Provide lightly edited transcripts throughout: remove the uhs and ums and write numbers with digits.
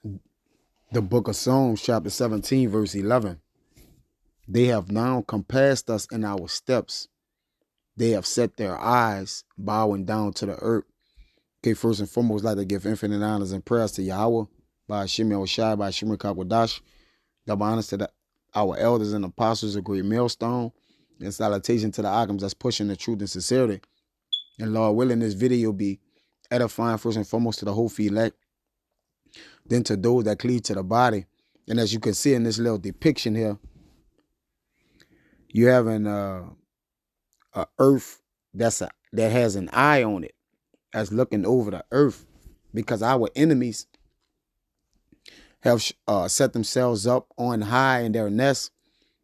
The book of Psalms, chapter 17, verse 11. They have now compassed us in our steps. They have set their eyes, bowing down to the earth. Okay, first and foremost, I'd like to give infinite honors and prayers to Yahweh, by Hashem Yahushai, by Hashem Kakwadash. Double honors to our elders and apostles, a great millstone. And salutation to the Akims that's pushing the truth and sincerity. And Lord willing, this video will be edifying first and foremost to the whole elect, then to those that cleave to the body. And as you can see in this little depiction here, you have a earth that has an eye on it, that's looking over the earth, because our enemies have set themselves up on high in their nest,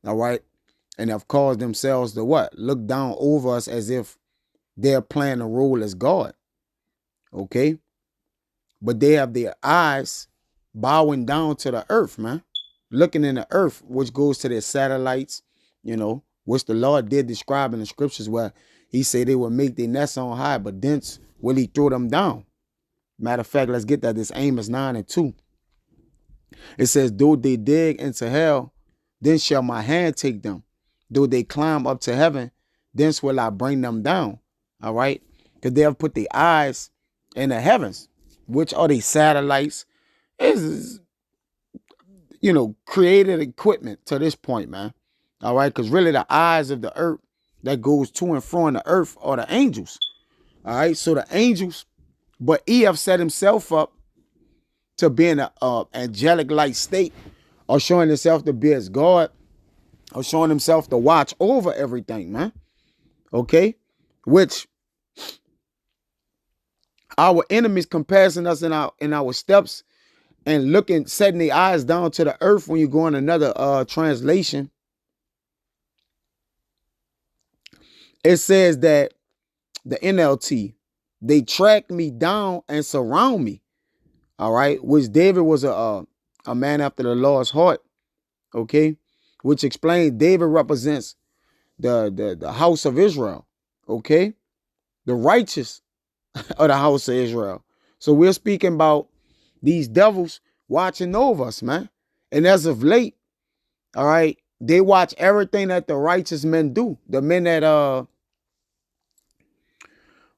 all right, and have caused themselves to what? Look down over us as if they're playing a role as God, okay? But they have their eyes bowing down to the earth, man, looking in the earth, which goes to their satellites, which the Lord did describe in the scriptures, where he said they would make their nests on high, but thence will he throw them down. Matter of fact, let's get that. This Amos 9:2. It says, though they dig into hell, then shall my hand take them. Though they climb up to heaven, thence will I bring them down. All right? Because they have put their eyes in the heavens, which are the satellites. Is created equipment to this point, man. All right? Because really the eyes of the earth that goes to and fro in the earth are the angels. All right? So the angels, but Eve set himself up to be in an angelic-like state, or showing himself to be as God, or showing himself to watch over everything, man. Okay? Which our enemies compassing us in our steps and setting their eyes down to the earth. When you go in another translation, it says that the NLT, they track me down and surround me. All right, which David was a man after the Lord's heart. Okay, which explains David represents the house of Israel. Okay, the righteous of the house of Israel. So we're speaking about these devils watching over us, man. And as of late, all right, they watch everything that the righteous men do. The men that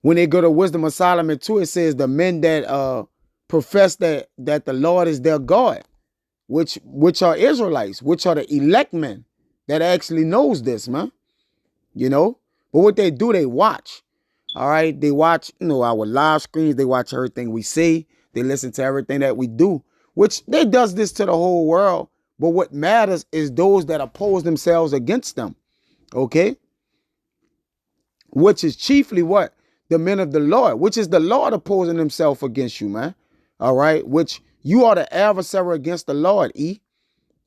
when they go to Wisdom of Solomon 2, it says the men that profess that the Lord is their God, which are Israelites, which are the elect men that actually knows this, man. But what they do, they watch. All right, they watch, our live screens. They watch everything we say. They listen to everything that we do, which they does this to the whole world. But what matters is those that oppose themselves against them. Okay, which is chiefly what? The men of the Lord, which is the Lord opposing himself against you, man. All right, which you are the adversary against the Lord,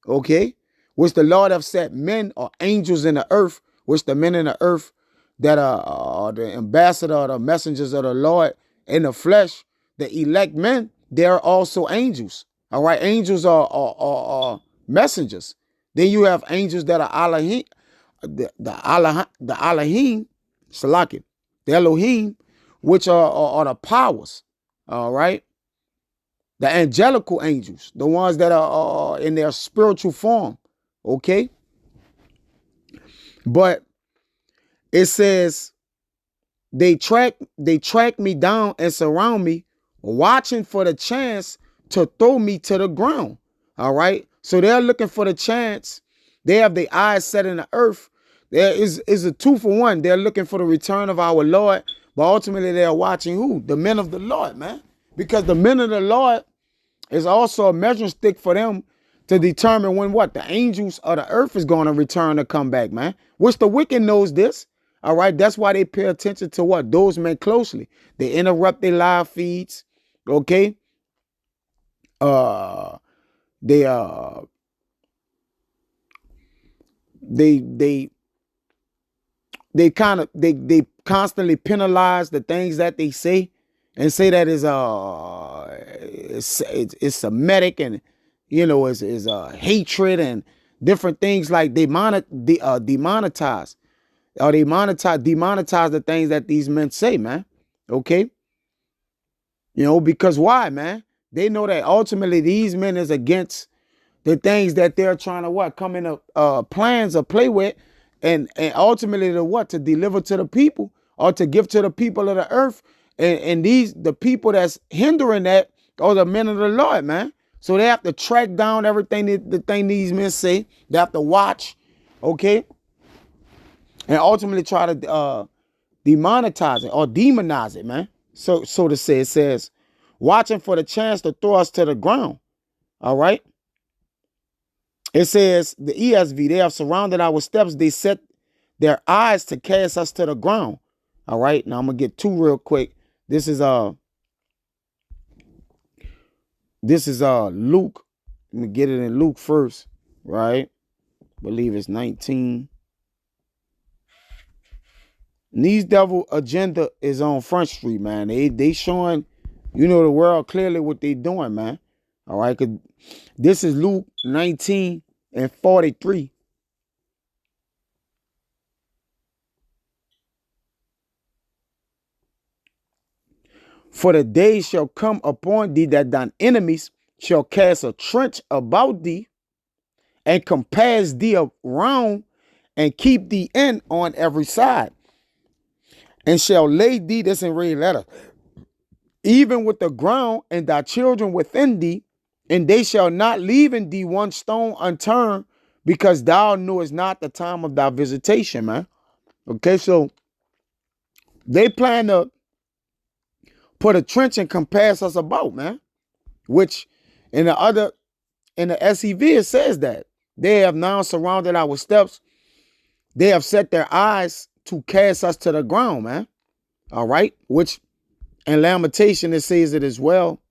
okay, which the Lord have set men or angels in the earth, which the men in the earth that are the ambassador or the messengers of the Lord in the flesh, the elect men, they are also angels. All right, angels are messengers. Then you have angels that are Elohim, the Elohim, Salakim, the Elohim, which are the powers. All right. The angelical angels, the ones that are in their spiritual form, okay? But it says they track me down and surround me, watching for the chance to throw me to the ground, all right? So they're looking for the chance. They have their eyes set in the earth. There is a 2-for-1. They're looking for the return of our Lord, but ultimately they're watching who? The men of the Lord, man. Because the men of the Lord is also a measuring stick for them to determine when what? The angels of the earth is going to return to come back, man. Which the wicked knows this. All right. That's why they pay attention to what? Those men closely. They interrupt their live feeds. Okay. They constantly penalize the things that they say, and say that it's Semitic, and is hatred and different things. Like they demonetize the things that these men say, man. Okay, because why, man? They know that ultimately these men is against the things that they're trying to what come in plans or play with, and ultimately to what to deliver to the people or to give to the people of the earth, and these the people that's hindering that are the men of the Lord, man. So they have to track down everything the thing these men say. They have to watch, okay, and ultimately try to demonetize it or demonize it, man. So to say, it says, watching for the chance to throw us to the ground. All right. It says the ESV, they have surrounded our steps. They set their eyes to cast us to the ground. All right. Now I'm gonna get two real quick. This is Luke. Let me get it in Luke first, right? I believe it's 19. These devil agenda is on Front Street, man. They showing, the world clearly what they doing, man. All right, 'cause this is Luke 19 and 43. For the day shall come upon thee that thine enemies shall cast a trench about thee and compass thee around and keep thee in on every side, and shall lay thee, this in red letter, even with the ground and thy children within thee, and they shall not leave in thee one stone unturned, because thou knewest not the time of thy visitation, man. Okay, so they plan to put a trench and compass us about, man. Which in the SEV it says that they have now surrounded our steps. They have set their eyes to cast us to the ground, man. All right, which in Lamentation it says it as well.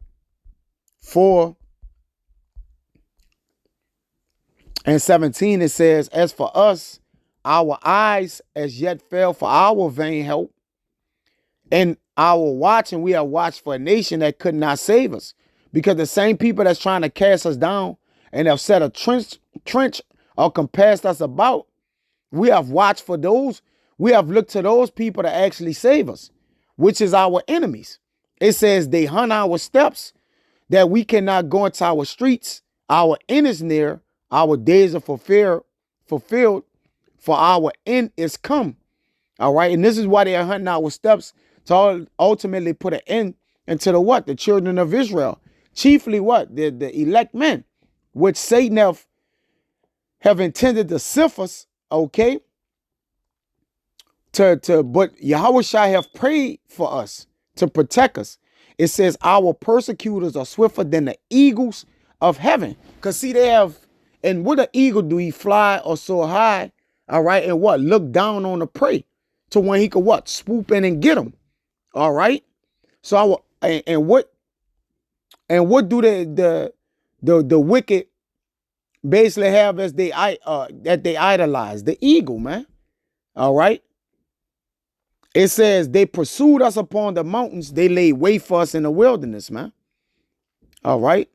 4:17 it says, as for us, our eyes as yet fell for our vain help, and our watching, we have watched for a nation that could not save us. Because the same people that's trying to cast us down and have set a trench or compassed us about, we have watched for those. We have looked to those people to actually save us, which is our enemies. It says they hunt our steps, that we cannot go into our streets. Our end is near. Our days are fulfilled, for our end is come. All right. And this is why they are hunting our steps, to ultimately put an end into the what? The children of Israel. Chiefly what? The elect men, which Satan have intended to sift us, okay? But Yahweh Shai have prayed for us to protect us. It says our persecutors are swifter than the eagles of heaven. Because see, they have, and what an eagle do, he fly or soar high, all right, and what? Look down on the prey to when he could what? Swoop in and get them. All right. So what do the wicked basically have as that they idolize? The eagle, man. All right. It says they pursued us upon the mountains, they laid wait for us in the wilderness, man. All right.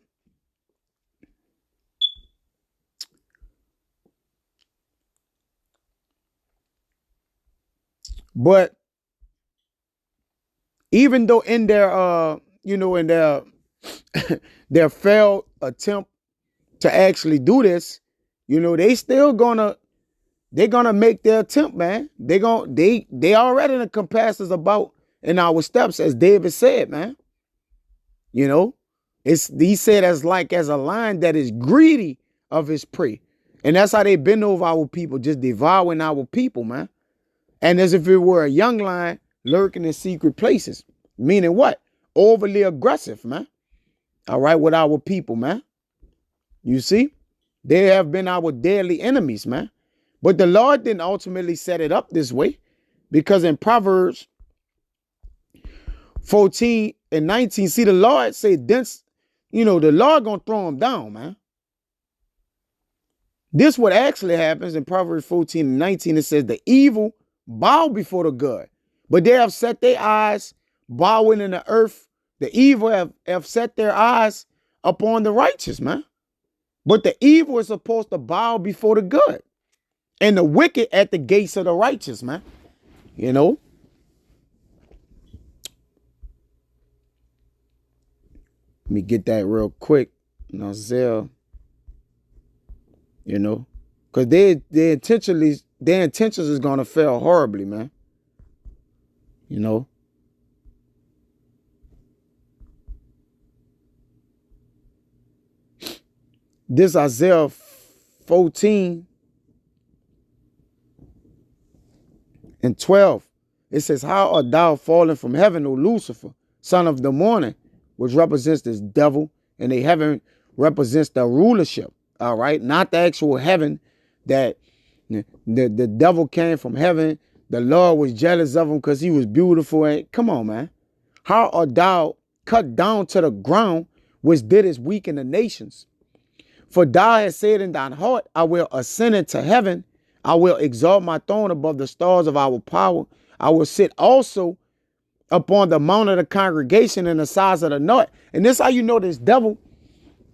But even though in their in their failed attempt to actually do this, they're gonna make their attempt, man. They already the compasses about in our steps, as David said, man. He said as a lion that is greedy of his prey. And that's how they bend over our people, just devouring our people, man. And as if it were a young lion lurking in secret places. Meaning what? Overly aggressive, man. All right, with our people, man. You see? They have been our deadly enemies, man. But the Lord didn't ultimately set it up this way. Because in Proverbs 14 and 19, see, the Lord say, the Lord gonna throw them down, man. This what actually happens in Proverbs 14 and 19. It says the evil bow before the good, but they have set their eyes bowing in the earth. The evil have set their eyes upon the righteous, man. But the evil is supposed to bow before the good, and the wicked at the gates of the righteous, man. me get that real quick. Isaiah, because their intentions is gonna fail horribly, man. This Isaiah 14 and 12. It says, how art thou fallen from heaven, O Lucifer, son of the morning, which represents this devil, and the heaven represents the rulership. All right, not the actual heaven that the devil came from heaven. The Lord was jealous of him because he was beautiful. And come on, man. How art thou cut down to the ground, which didst weaken the nations? For thou hast said in thine heart, I will ascend into heaven. I will exalt my throne above the stars of our power. I will sit also upon the mount of the congregation in the size of the north. And this how you know this devil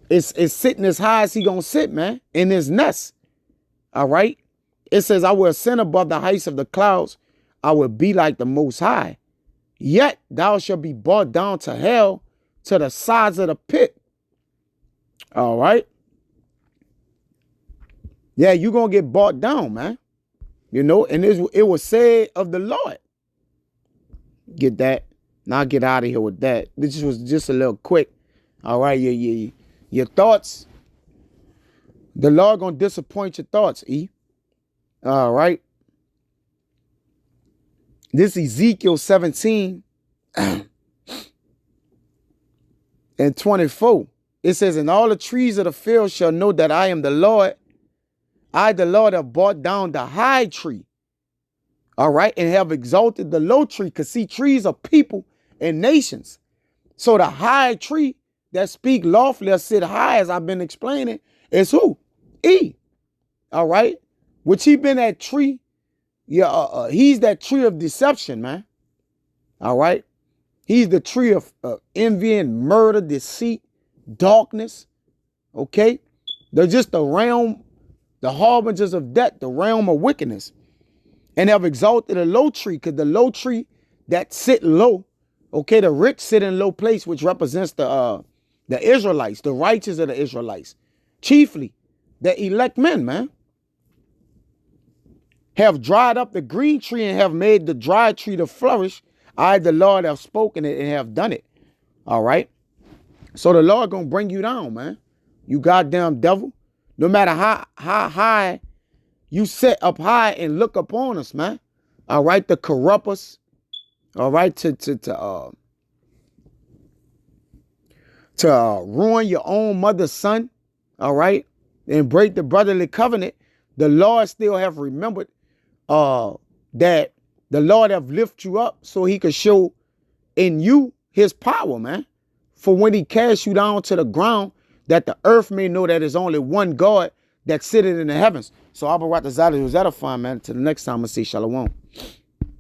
is sitting as high as he gonna sit, man, in his nest. All right. It says, I will ascend above the heights of the clouds. I will be like the Most High. Yet thou shalt be brought down to hell, to the sides of the pit. All right. Yeah, you're going to get brought down, man. And it was said of the Lord. Get that? Now get out of here with that. This was just a little quick. All right, your thoughts. The Lord going to disappoint your thoughts, E. All right. This Ezekiel 17 and 24. It says, and all the trees of the field shall know that I am the Lord. I, the Lord, have brought down the high tree. All right. And have exalted the low tree. Because see, trees are people and nations. So the high tree that speak lawfully or sit high, as I've been explaining, is who? E. All right. Which he been that tree. Yeah. He's that tree of deception, man. All right. He's the tree of envy and murder, deceit, darkness. Okay. They're just the realm, the harbingers of death, the realm of wickedness. And have exalted a low tree, because the low tree that sit low, okay, the rich sit in low place, which represents the Israelites, the righteous of the Israelites, chiefly the elect men, man. Have dried up the green tree and have made the dry tree to flourish. I, the Lord, have spoken it and have done it. All right. So the Lord gonna bring you down, man. You goddamn devil. No matter how high you set up high and look upon us, man. All right, to corrupt us. All right, to ruin your own mother's son. All right, and break the brotherly covenant. The Lord still have remembered that the Lord have lifted you up so he could show in you his power, man. For when he cast you down to the ground, that the earth may know that there's only one God that sitteth in the heavens. So Abba Ratazada was edifying, man. Till the next time, I say shalom.